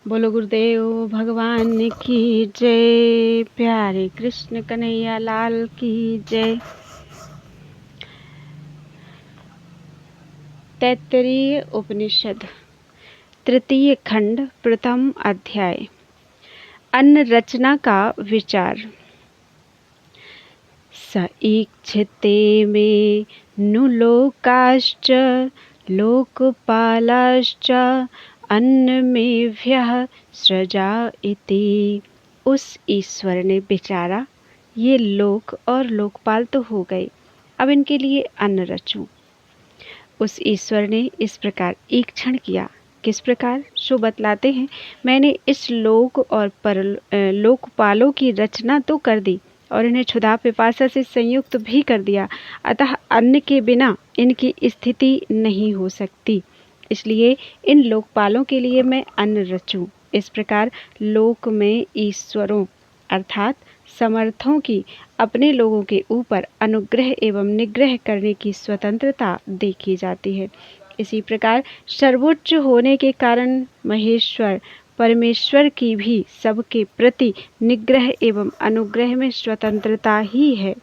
बोलो गुरुदेव भगवान की जय। प्यारे कृष्ण कन्हैया लाल की जय। तैत्तरीय उपनिषद तृतीय खंड प्रथम अध्याय अन्न रचना का विचार। स ईक्षिते में नु लोकाश्च लोकपालाश्च अन्नमेभ्यः सृजा इति। उस ईश्वर ने विचारा, ये लोक और लोकपाल तो हो गए, अब इनके लिए अन्न रचूं। उस ईश्वर ने इस प्रकार ईक्षण किया। किस प्रकार, सो बतलाते हैं। मैंने इस लोक और लोकपालों की रचना तो कर दी और इन्हें क्षुधा पिपासा से संयुक्त भी कर दिया, अतः अन्न के बिना इनकी स्थिति नहीं हो सकती। इसलिए इन लोकपालों के लिए मैं अन्न रचूं। इस प्रकार लोक में ईश्वरों अर्थात समर्थों की अपने लोगों के ऊपर अनुग्रह एवं निग्रह करने की स्वतंत्रता देखी जाती है। इसी प्रकार सर्वोच्च होने के कारण महेश्वर परमेश्वर की भी सबके प्रति निग्रह एवं अनुग्रह में स्वतंत्रता ही है।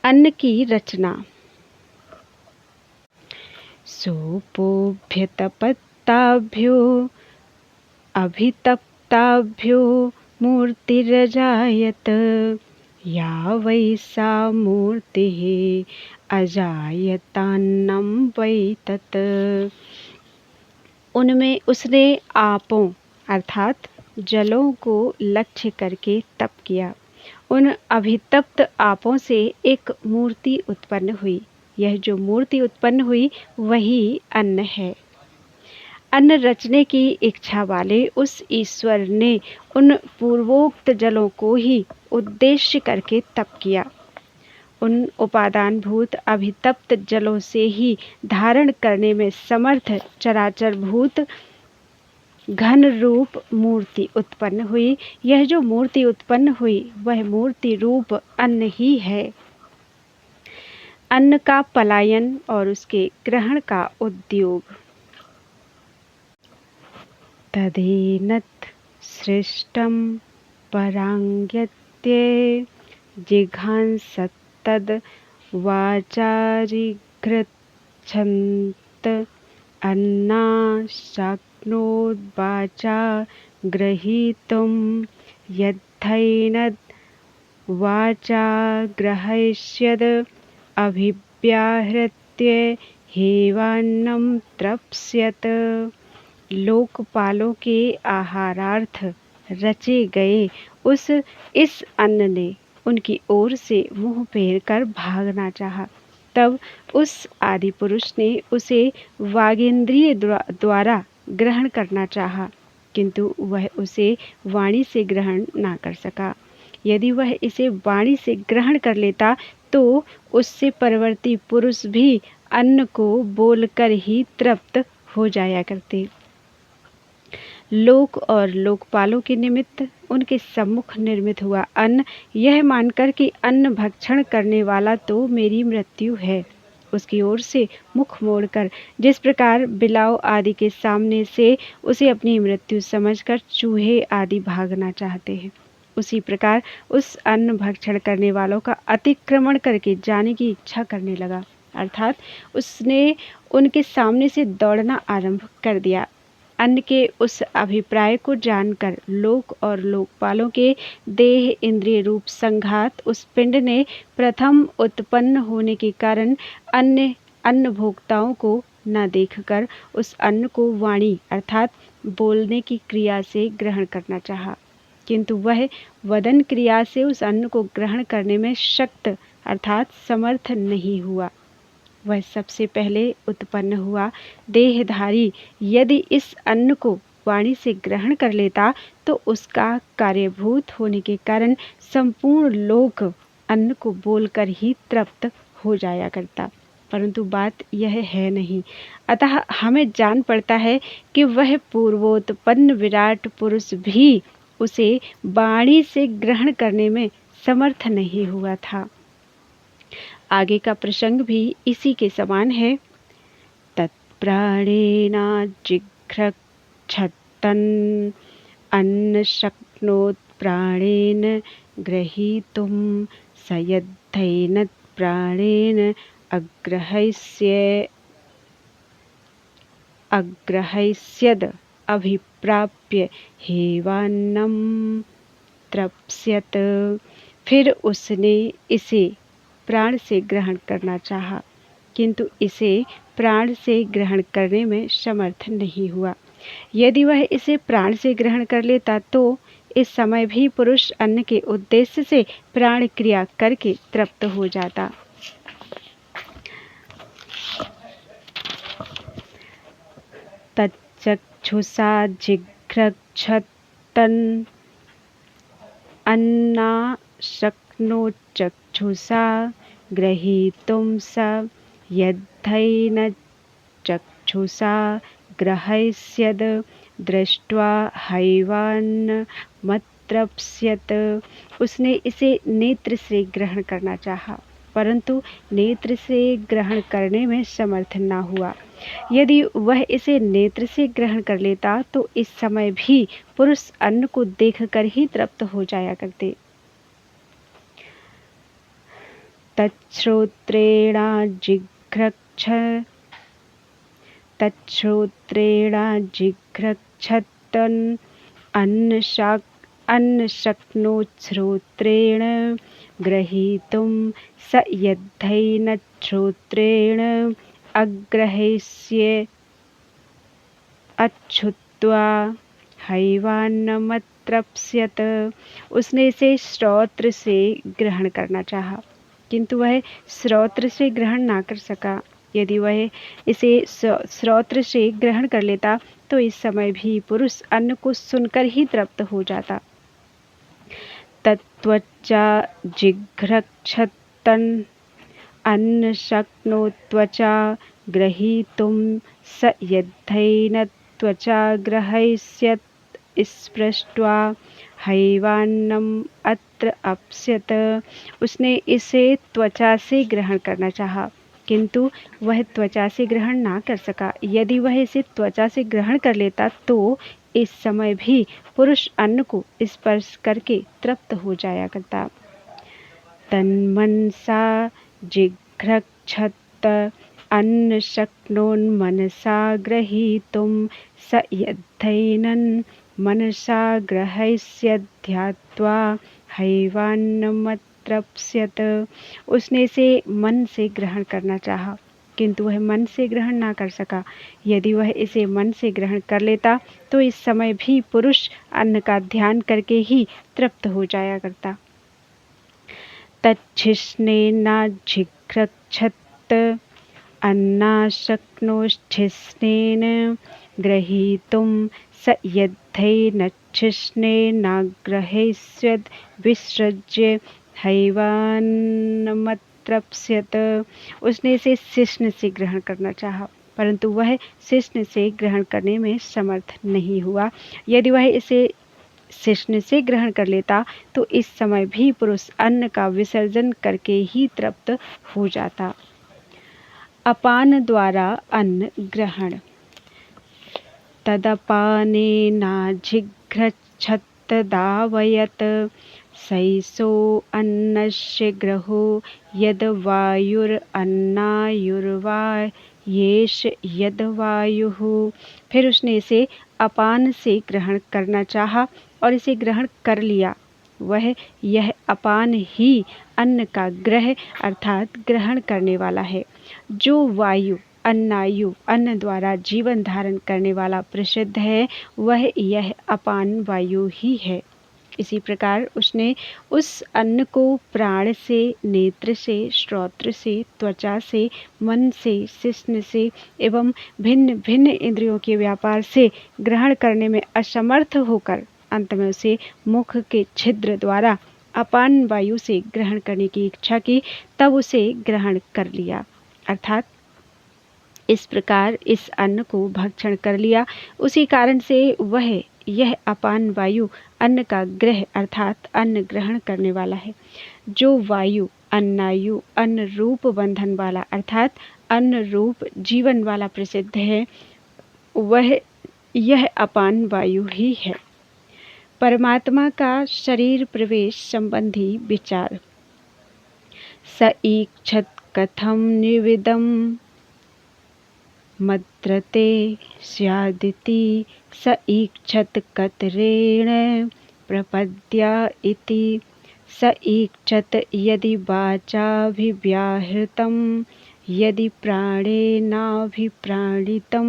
अन्न की रचना। सोपोभ्यतपत्ताभ्यो अभितप्ताभ्यो मूर्तिरजायत, या वै सा मूर्तिः अजायतान्नं वै तत्। उनमें उसने आपों अर्थात जलों को लक्ष्य करके तप किया। उन अभितप्त आपों से एक मूर्ति उत्पन्न हुई। यह जो मूर्ति उत्पन्न हुई वही अन्न है। अन्न रचने की इच्छा वाले उस ईश्वर ने उन पूर्वोक्त जलों को ही उद्देश्य करके तप किया। उन उपादानभूत अभितप्त जलों से ही धारण करने में समर्थ चराचर भूत घन रूप मूर्ति उत्पन्न हुई। यह जो मूर्ति उत्पन्न हुई वह मूर्ति रूप अन्न ही है। अन्न का पलायन और उसके ग्रहण का उद्योग। तदेनत् सृष्टं परांगत्ये जिघांसत्तद् वाचारिघ्रच्छन्त अन्ना शक्नोद्वाचा ग्रहीतुं यद्धैनद् वाचा ग्रहयिष्यद् अभिव्याहृत्य हेवान्नं तृप्स्यत। लोकपालों के आहारार्थ रचे गए इस अन्न ने उनकी ओर से मुंह फेर कर भागना चाहा। तब उस आदि पुरुष ने उसे वागेंद्रिय द्वारा ग्रहण करना चाहा, किंतु वह उसे वाणी से ग्रहण ना कर सका। यदि वह इसे वाणी से ग्रहण कर लेता तो उससे परवर्ती पुरुष भी अन्न को बोलकर ही तृप्त हो जाया करते। लोक और लोकपालों के निमित्त उनके सम्मुख निर्मित हुआ अन्न, यह मानकर कि अन्न भक्षण करने वाला तो मेरी मृत्यु है, उसकी ओर से मुख मोड़कर जिस प्रकार बिलाव आदि के सामने से उसे अपनी मृत्यु समझकर चूहे आदि भागना चाहते हैं, उसी प्रकार उस अन्न भक्षण करने वालों का अतिक्रमण करके जाने की इच्छा करने लगा। अर्थात उसने उनके सामने से दौड़ना आरंभ कर दिया। अन्न के उस अभिप्राय को जानकर लोक और लोकपालों के देह इंद्रिय रूप संघात उस पिंड ने प्रथम उत्पन्न होने के कारण अन्न भोक्ताओं को न देखकर उस अन्न को वाणी अर्थात बोलने की क्रिया से ग्रहण करना चाहा, किंतु वह वदन क्रिया से उस अन्न को ग्रहण करने में शक्त अर्थात समर्थ नहीं हुआ। वह सबसे पहले उत्पन्न हुआ देहधारी यदि इस अन्न को वाणी से ग्रहण कर लेता तो उसका कार्यभूत होने के कारण संपूर्ण लोक अन्न को बोलकर ही तृप्त हो जाया करता, परंतु बात यह है नहीं। अतः हमें जान पड़ता है कि वह पूर्वोत्पन्न विराट पुरुष भी उसे वाणी से ग्रहण करने में समर्थ नहीं हुआ था। आगे का प्रसंग भी इसी के समान है। तत्प्राणेना जिघ्रक्षत तन् अन्न शक्नोत् प्राणेन ग्रहीतुं स यद्धैन प्राणेन अग्रहैस्यद अभिप्राप्य हेवान्नं तृप्स्यत। फिर उसने इसे प्राण से ग्रहण करना चाहा, किंतु इसे प्राण से ग्रहण करने में समर्थ नहीं हुआ। यदि वह इसे प्राण से ग्रहण कर लेता तो इस समय भी पुरुष अन्न के उद्देश्य से प्राण क्रिया करके तृप्त हो जाता। तच्चक्षुषा जिघ्रक्षतन् अन्ना शक्नोच्चक्षुषा ग्रहीतुं स यद्धैन चक्षुषा ग्रहैस्यद दृष्ट्वा हैवान्नमतृप्स्यत। उसने इसे नेत्र से ग्रहण करना चाहा, परंतु नेत्र से ग्रहण करने में समर्थ न हुआ। यदि वह इसे नेत्र से ग्रहण कर लेता तो इस समय भी पुरुष अन्न को देखकर ही तृप्त हो जाया करते। तच्छ्रोत्रेणा जिघ्रक्षतन् अन्न शक्नोत् श्रोत्रेण ग्रहीतुं स यद्धैन श्रोत्रेण अग्रहैस्य अच्छुत्वा हैवान्नमतृप्स्यत। उसने इसे श्रोत्र से ग्रहण करना चाहा, किंतु वह श्रोत्र से ग्रहण ना कर सका। यदि वह इसे श्रोत्र से ग्रहण कर लेता तो इस समय भी पुरुष अन्न को सुनकर ही तृप्त हो जाता। तत्त्वचा जिघ्रक्षतन् अन्न शक्नोत्त्वचा ग्रहीतुं स यद्धैन त्वचा ग्रहैस्यत् स्पृष्ट्वा हैवान्नम अत्र अपस्यत। उसने इसे त्वचा से ग्रहण करना चाहा, किंतु वह त्वचा से ग्रहण ना कर सका। यदि वह इसे त्वचा से ग्रहण कर लेता तो इस समय भी पुरुष अन्न को स्पर्श करके तृप्त हो जाया करता। तन्मनसा जिघ्रक्षत अन्न शक्नोन्मनसा ग्रहीतुं स यद्धैनं मनसा ग्रहैस्यध्यात्वा हैवान्नमतृप्स्यत। उसने इसे मन से ग्रहण करना चाहा, किंतु वह मन से ग्रहण ना कर सका। यदि वह इसे मन से ग्रहण कर लेता तो इस समय भी पुरुष अन्न का ध्यान करके ही तृप्त हो जाया करता। तच्छिष्णेना जिघ्रक्षत अन्ना शक्नोच्छिष्णेन ग्रहीतुं स यद्धैनच्छिष्णेनाग्रहैस्यद् विसृज्य हैवान्नमतृप्स्यत। उसने इसे शिष्ण से ग्रहण करना चाहा, परंतु वह शिष्ण से ग्रहण करने में समर्थ नहीं हुआ। यदि वह इसे शिष्ण से ग्रहण कर लेता तो इस समय भी पुरुष अन्न का विसर्जन करके ही तृप्त हो जाता। अपान द्वारा अन्न ग्रहण। तदपानेनाजिघ्रक्षतदावयत् सैषो अन्नस्य ग्रहो यद वायुरन्नायुर्वा येष यद वायुः। फिर उसने इसे अपान से ग्रहण करना चाहा और इसे ग्रहण कर लिया। वह यह अपान ही अन्न का ग्रह अर्थात ग्रहण करने वाला है। जो वायु अन्नायु अन्न द्वारा जीवन धारण करने वाला प्रसिद्ध है, वह यह अपान वायु ही है। इसी प्रकार उसने उस अन्न को प्राण से, नेत्र से, श्रोत्र से, त्वचा से, मन से, शिश्न से एवं भिन्न भिन्न इंद्रियों के व्यापार से ग्रहण करने में असमर्थ होकर अंत में उसे मुख के छिद्र द्वारा अपान वायु से ग्रहण करने की इच्छा की, तब उसे ग्रहण कर लिया। अर्थात इस प्रकार इस अन्न को भक्षण कर लिया। उसी कारण से वह यह अपान वायु अन्न का ग्रह अर्थात अन्न ग्रहण करने वाला है। जो वायु अन्नायु अन्न रूप बंधन वाला अर्थात अन्न रूप जीवन वाला प्रसिद्ध है, वह यह अपान वायु ही है। परमात्मा का शरीर प्रवेश संबंधी विचार। स ईक्षत कथम निविदम मद्रते स्यादिति स ईक्षत कतरेण प्रपद्या इति स ईक्षत यदि वाचाभिव्याहृतं यदि प्राणेनाभिप्राणितं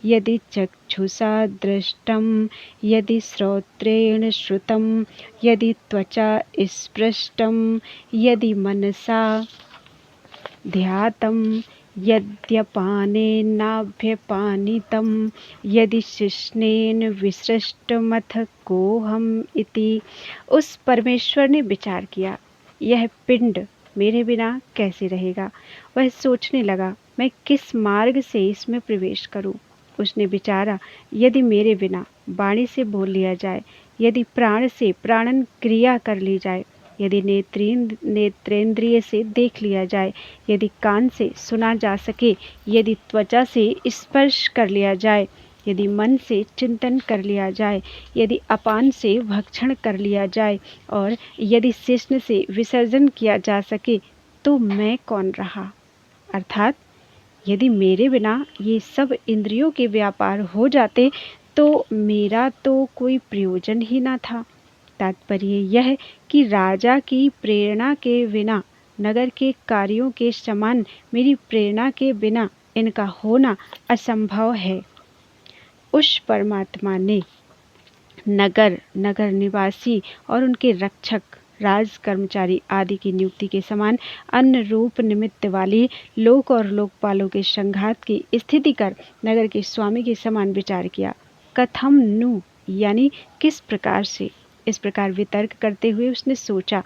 यदि चक्षुषा दृष्टं यदि श्रोत्रेण श्रुतं यदि त्वचा स्पृष्टं यदि मनसा ध्यातं यद्यपानेनाभ्यपानितं यदि शिश्नेन विसृष्टमथ कोऽहम् इति। उस परमेश्वर ने विचार किया, यह पिंड मेरे बिना कैसे रहेगा। वह सोचने लगा, मैं किस मार्ग से इसमें प्रवेश करूं। उसने विचारा, यदि मेरे बिना वाणी से बोल लिया जाए, यदि प्राण से प्राणन क्रिया कर ली जाए, यदि नेत्रेंद्रिय से देख लिया जाए, यदि कान से सुना जा सके, यदि त्वचा से स्पर्श कर लिया जाए, यदि मन से चिंतन कर लिया जाए, यदि अपान से भक्षण कर लिया जाए और यदि शिश्न से विसर्जन किया जा सके, तो मैं कौन रहा। अर्थात यदि मेरे बिना ये सब इंद्रियों के व्यापार हो जाते तो मेरा तो कोई प्रयोजन ही ना था। तात्पर्य यह कि राजा की प्रेरणा के बिना, नगर के कार्यों के समान मेरी प्रेरणा के बिना इनका होना असंभव है। उस परमात्मा ने नगर निवासी और उनके रक्षक, राज कर्मचारी आदि की नियुक्ति के समान अन्य रूप निमित्त वाली लोक और लोकपालों के संघात की स्थिति कर नगर के स्वामी के समान विचार किया। कथम नु यानी किस प्रकार से। इस प्रकार वितर्क करते हुए उसने सोचा,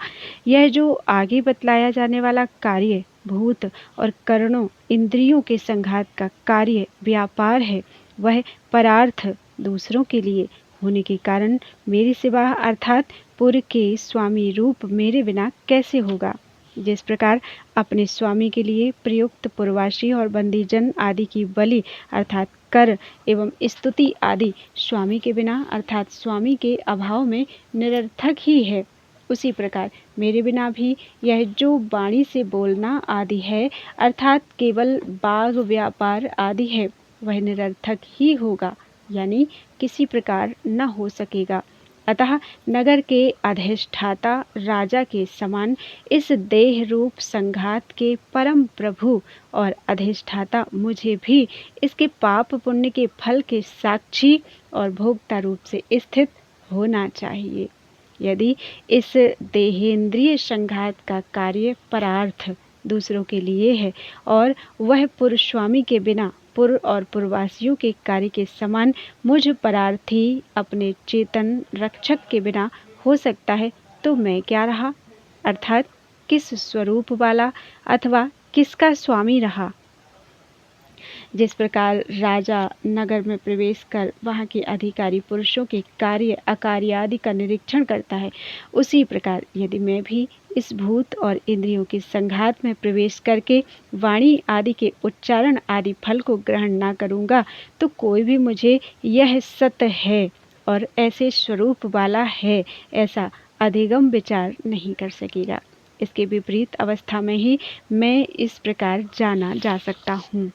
यह जो आगे बतलाया जाने वाला कार्य भूत और कर्णों इंद्रियों के संघात का कार्य व्यापार है, वह परार्थ दूसरों के लिए होने के कारण मेरी सिवा अर्थात पुर के स्वामी रूप मेरे बिना कैसे होगा। जिस प्रकार अपने स्वामी के लिए प्रयुक्त पुरवासी और बंदीजन आदि की बलि अर्थात कर एवं स्तुति आदि स्वामी के बिना अर्थात स्वामी के अभाव में निरर्थक ही है, उसी प्रकार मेरे बिना भी यह जो वाणी से बोलना आदि है अर्थात केवल बाग व्यापार आदि है, वह निरर्थक ही होगा, यानी किसी प्रकार न हो सकेगा। अतः नगर के अधिष्ठाता राजा के समान इस देह रूप संघात के परम प्रभु और अधिष्ठाता मुझे भी इसके पाप पुण्य के फल के साक्षी और भोक्ता रूप से स्थित होना चाहिए। यदि इस देहेंद्रिय संघात का कार्य परार्थ दूसरों के लिए है और वह पुरुषस्वामी के बिना पुर और पुरवासियों के कार्य के समान मुझ परार्थी अपने चेतन रक्षक के बिना हो सकता है, तो मैं क्या रहा। अर्थात किस स्वरूप वाला अथवा किसका स्वामी रहा। जिस प्रकार राजा नगर में प्रवेश कर वहाँ के अधिकारी पुरुषों के कार्य अकार्य आदि का निरीक्षण करता है, उसी प्रकार यदि मैं भी इस भूत और इंद्रियों के संघात में प्रवेश करके वाणी आदि के उच्चारण आदि फल को ग्रहण ना करूँगा, तो कोई भी मुझे यह सत्य है और ऐसे स्वरूप वाला है ऐसा अधिगम विचार नहीं कर सकेगा। इसके विपरीत अवस्था में ही मैं इस प्रकार जाना जा सकता हूँ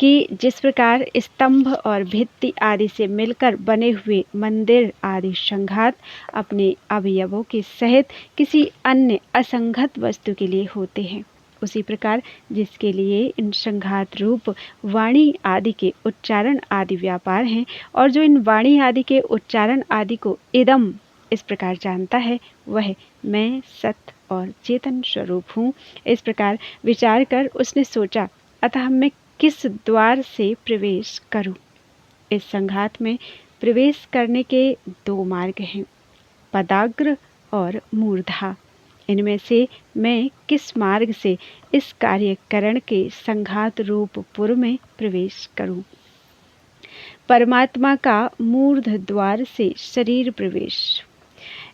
कि जिस प्रकार स्तंभ और भित्ति आदि से मिलकर बने हुए मंदिर आदि संघात अपने अवयवों के सहित किसी अन्य असंगत वस्तु के लिए होते हैं, उसी प्रकार जिसके लिए इन संघात रूप वाणी आदि के उच्चारण आदि व्यापार हैं और जो इन वाणी आदि के उच्चारण आदि को इदम इस प्रकार जानता है, वह मैं सत्य और चेतन स्वरूप हूँ। इस प्रकार विचार कर उसने सोचा, अतः मैं किस द्वार से प्रवेश करूं। इस संघात में प्रवेश करने के दो मार्ग हैं, पदाग्र और मूर्धा। इनमें से मैं किस मार्ग से इस कार्यकरण के संघात रूप पुर में प्रवेश करूं। परमात्मा का मूर्ध द्वार से शरीर प्रवेश।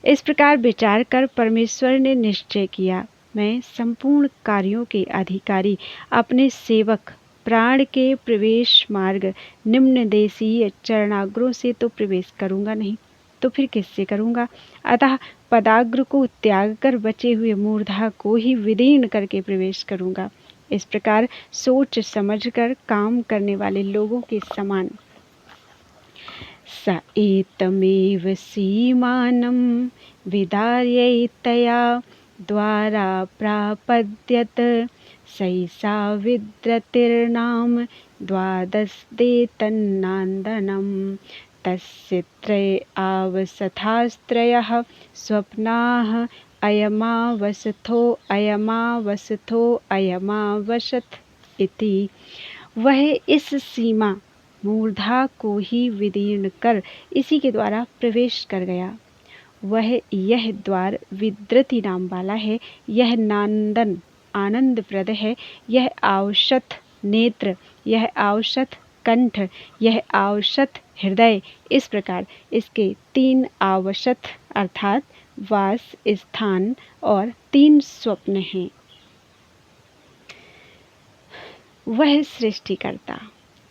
इस प्रकार विचार कर परमेश्वर ने निश्चय किया, मैं संपूर्ण कार्यों के अधिकारी अपने सेवक प्राण के प्रवेश मार्ग निम्न देशीय चरणाग्रों से तो प्रवेश करूंगा नहीं, तो फिर किससे करूंगा? अतः पदाग्र को त्याग कर बचे हुए मूर्धा को ही विदीर्ण करके प्रवेश करूंगा। इस प्रकार सोच समझकर काम करने वाले लोगों के समान। स एतमेव सीमानं विदार्यतया द्वारा प्रापद्यत सैषा विद्रतिर्नाम द्वादशदे तन्नान्दनं तस्य त्रय आवसथास्त्रयः स्वप्नाः अयमावसथो अयमावसथ इति। वह इस सीमा मूर्धा को ही विदीर्ण कर इसी के द्वारा प्रवेश कर गया। वह यह द्वार विद्रति नाम वाला है, यह नांदन आनंदप्रद है, यह आवशथ नेत्र, यह आवशथ कंठ, यह आवशथ हृदय। इस प्रकार इसके 3 आवशथ अर्थात वास स्थान और 3 स्वप्न हैं। वह सृष्टिकर्ता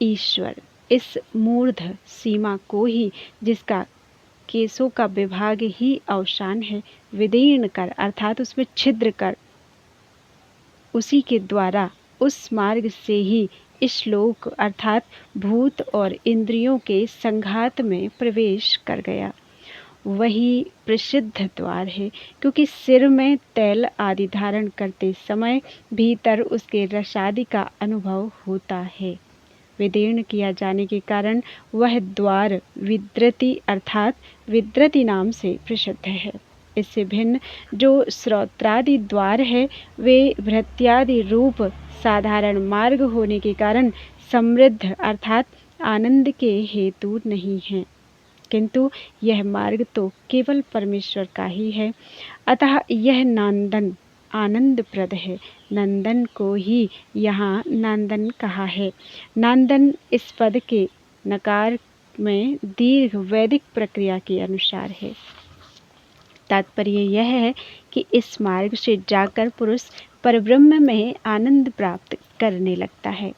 ईश्वर इस मूर्ध सीमा को ही, जिसका केशों का विभाग ही अवसान है, विदीर्ण कर अर्थात उसमें छिद्र कर उसी के द्वारा उस मार्ग से ही इस लोक अर्थात भूत और इंद्रियों के संघात में प्रवेश कर गया। वही प्रसिद्ध द्वार है, क्योंकि सिर में तैल आदि धारण करते समय भीतर उसके रसादि का अनुभव होता है। विदीर्ण किया जाने के कारण वह द्वार विद्रति अर्थात विद्रति नाम से प्रसिद्ध है। इससे भिन्न जो श्रोत्रादि द्वार है, वे भृत्यादि रूप साधारण मार्ग होने के कारण समृद्ध अर्थात आनंद के हेतु नहीं है, किंतु यह मार्ग तो केवल परमेश्वर का ही है। अतः यह नांदन आनंदप्रद है। नंदन को ही यहाँ नांदन कहा है। नांदन इस पद के नकार में दीर्घ वैदिक प्रक्रिया के अनुसार है। तात्पर्य यह है कि इस मार्ग से जाकर पुरुष परब्रह्म में आनंद प्राप्त करने लगता है।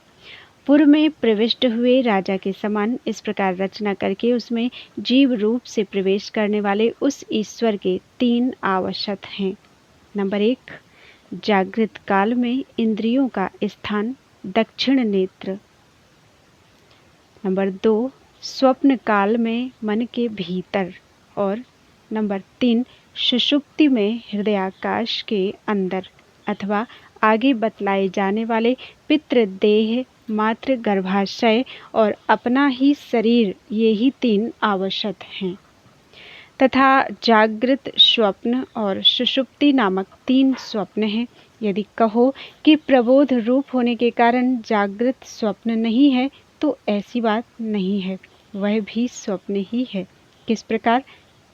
पूर्व में प्रविष्ट हुए राजा के समान इस प्रकार रचना करके उसमें जीव रूप से प्रवेश करने वाले उस ईश्वर के 3 आवश्यक हैं। नंबर 1, जागृत काल में इंद्रियों का स्थान दक्षिण नेत्र। नंबर 2, स्वप्न काल में मन के भीतर। और नंबर 3, सुषुप्ति में हृदयाकाश के अंदर अथवा आगे बतलाए जाने वाले पितृदेह मात्र गर्भाशय और अपना ही शरीर, ये ही 3 आवश्यक हैं। तथा जागृत, स्वप्न और सुषुप्ति नामक 3 स्वप्न हैं। यदि कहो कि प्रबोध रूप होने के कारण जागृत स्वप्न नहीं है, तो ऐसी बात नहीं है, वह भी स्वप्न ही है। किस प्रकार?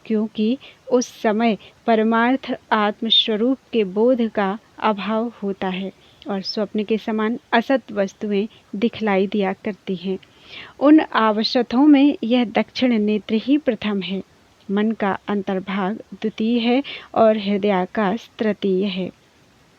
क्योंकि उस समय परमार्थ आत्मस्वरूप के बोध का अभाव होता है और स्वप्न के समान असत वस्तुएं दिखलाई दिया करती हैं। उन आवश्यकों में यह दक्षिण नेत्र ही प्रथम है, मन का अंतर्भाग द्वितीय है और हृदयाकाश तृतीय है।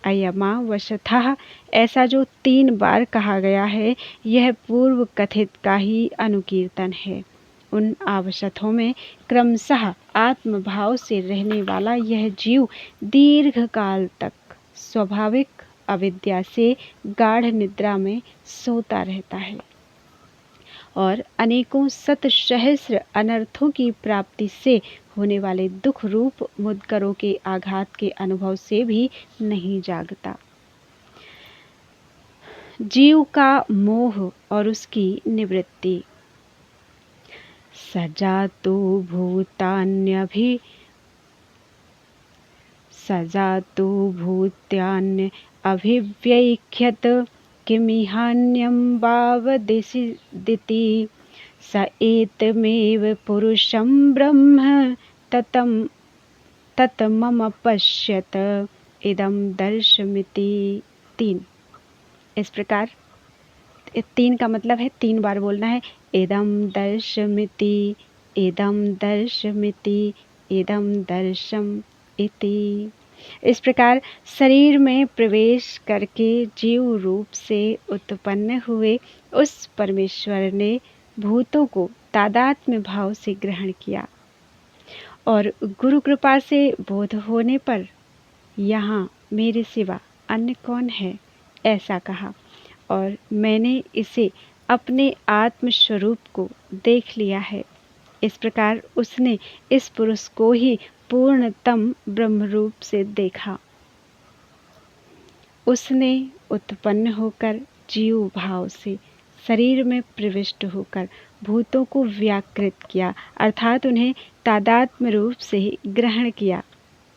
अयमावसथः ऐसा जो 3 बार कहा गया है, यह पूर्व कथित का ही अनुकीर्तन है। उन आवश्यकों में क्रमशः आत्मभाव से रहने वाला यह जीव दीर्घ काल तक स्वाभाविक अविद्या से गाढ़ निद्रा में सोता रहता है और अनेकों शत सहस्र अनर्थों की प्राप्ति से होने वाले दुख रूप मुद्गरों के आघात के अनुभव से भी नहीं जागता। जीव का मोह और उसकी निवृत्ति। सजातु भूत्यान्य अभिव्यख्यत किमिहान्यं वावदिति स एतमेव पुरुषं ब्रह्म ततमम पश्यत इदं दर्शमिति। 3 इस प्रकार 3 का मतलब है 3 बार बोलना है। इदं दर्शमिति, इदं दर्शमिति, इदं दर्शम इति। इस प्रकार शरीर में प्रवेश करके जीव रूप से उत्पन्न हुए उस परमेश्वर ने भूतों को तादात्म्य भाव से ग्रहण किया और गुरु कृपा से बोध होने पर यहाँ मेरे सिवा अन्य कौन है, ऐसा कहा और मैंने इसे अपने आत्म स्वरूप को देख लिया है। इस प्रकार उसने इस पुरुष को ही पूर्णतम ब्रह्म रूप से देखा। उसने उत्पन्न होकर जीव भाव से शरीर में प्रविष्ट होकर भूतों को व्याकृत किया, अर्थात उन्हें तादात्म्य रूप से ही ग्रहण किया।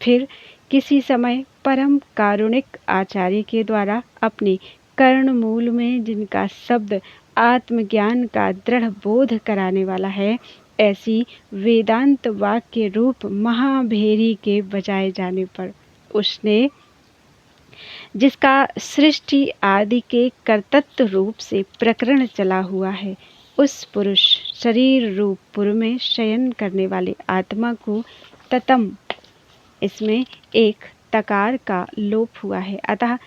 फिर किसी समय परम कारुणिक आचार्य के द्वारा अपने कर्णमूल में जिनका शब्द आत्मज्ञान का दृढ़ बोध कराने वाला है, ऐसी वेदांत वाक्य रूप महाभेरी के बजाए जाने पर उसने, जिसका सृष्टि आदि के कर्तृत्व रूप से प्रकरण चला हुआ है, उस पुरुष शरीर रूप पुर में शयन करने वाले आत्मा को ततम, इसमें एक तकार का लोप हुआ है, अतः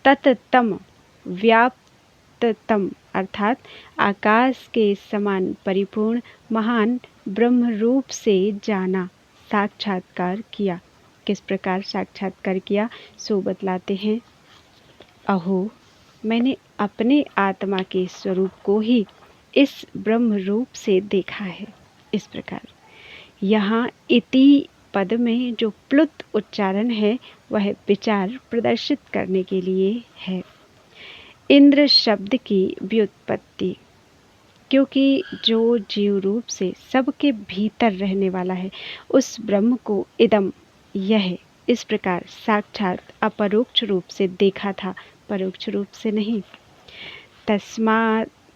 तततम व्याप्ततम अर्थात आकाश के समान परिपूर्ण महान ब्रह्म रूप से जाना, साक्षात्कार किया। किस प्रकार साक्षात्कार किया सो बतलाते हैं। अहो, मैंने अपने आत्मा के स्वरूप को ही इस ब्रह्म रूप से देखा है। इस प्रकार यहाँ इति पद में जो प्लुत उच्चारण है वह विचार प्रदर्शित करने के लिए है। इंद्र शब्द की व्युत्पत्ति, क्योंकि जो जीव रूप से सबके भीतर रहने वाला है उस ब्रह्म को इदम, यह इस प्रकार साक्षात अपरोक्ष रूप से देखा था, परोक्ष रूप से नहीं।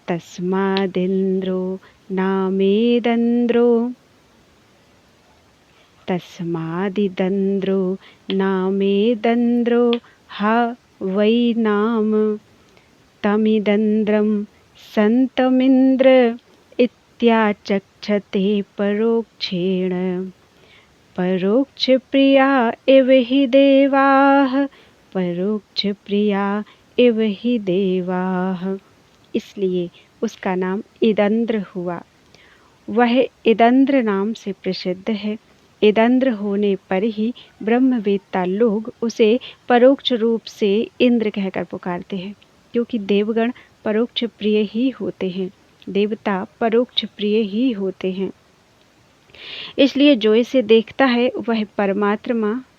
तस्मादिंद्रो नामेदंद्रो, तस्मादिदंद्रो नामेदंद्रो हा वै नाम तमिदंद्रम संतमिंद्र इत्याचक्षते परोक्षेण, परोक्ष प्रिया इव हि देवाः, परोक्ष प्रिया इव हि देवाः। इसलिए उसका नाम इदंद्र हुआ। वह इदंद्र नाम से प्रसिद्ध है। इदंद्र होने पर ही ब्रह्मवेत्ता लोग उसे परोक्ष रूप से इंद्र कहकर पुकारते हैं, क्योंकि देवगण परोक्ष प्रिय ही होते हैं, देवता परोक्ष प्रिय ही होते हैं। इसलिए जो इसे देखता है वह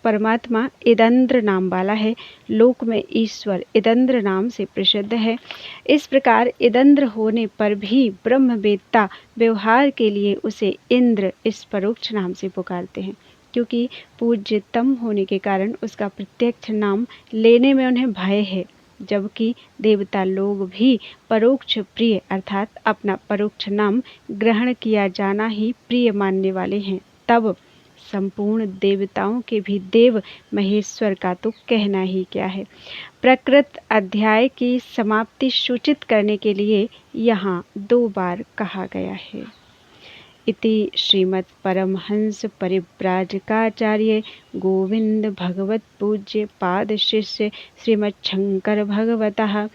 परमात्मा इदंद्र नाम वाला है। लोक में ईश्वर इदंद्र नाम से प्रसिद्ध है। इस प्रकार इदंद्र होने पर भी ब्रह्मवेत्ता व्यवहार के लिए उसे इंद्र इस परोक्ष नाम से पुकारते हैं, क्योंकि पूज्यतम होने के कारण उसका प्रत्यक्ष नाम लेने में उन्हें भय है। जबकि देवता लोग भी परोक्ष प्रिय अर्थात अपना परोक्ष नाम ग्रहण किया जाना ही प्रिय मानने वाले हैं, तब संपूर्ण देवताओं के भी देव महेश्वर का तो कहना ही क्या है। प्रकृत अध्याय की समाप्ति सूचित करने के लिए यहाँ 2 बार कहा गया है। इति श्रीमद् परमहंस परिव्राजकाचार्य गोविंद भगवत पूज्य पाद शिष्य श्रीमद् शंकर भगवतः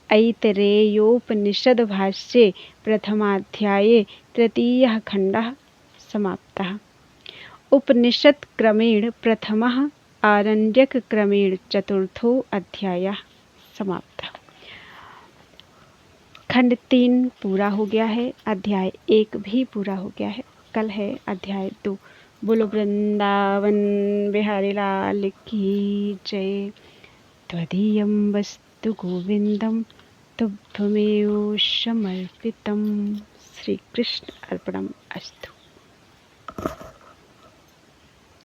ऐतरेयोपनिषद भाष्ये प्रथमाध्याये तृतीयः खण्डः समाप्तः। उपनिषद क्रमेण प्रथमः, आरण्यक क्रमेण चतुर्थो अध्यायः समाप्त। खंड 3 पूरा हो गया है, अध्याय 1 भी पूरा हो गया है। कल है अध्याय 2। बोलो वृंदावन बिहारी लाल की जय। त्वदीयं वस्तु गोविंदम तुभ्यमेव समर्पितम्। श्री कृष्ण अर्पणम् अस्तु।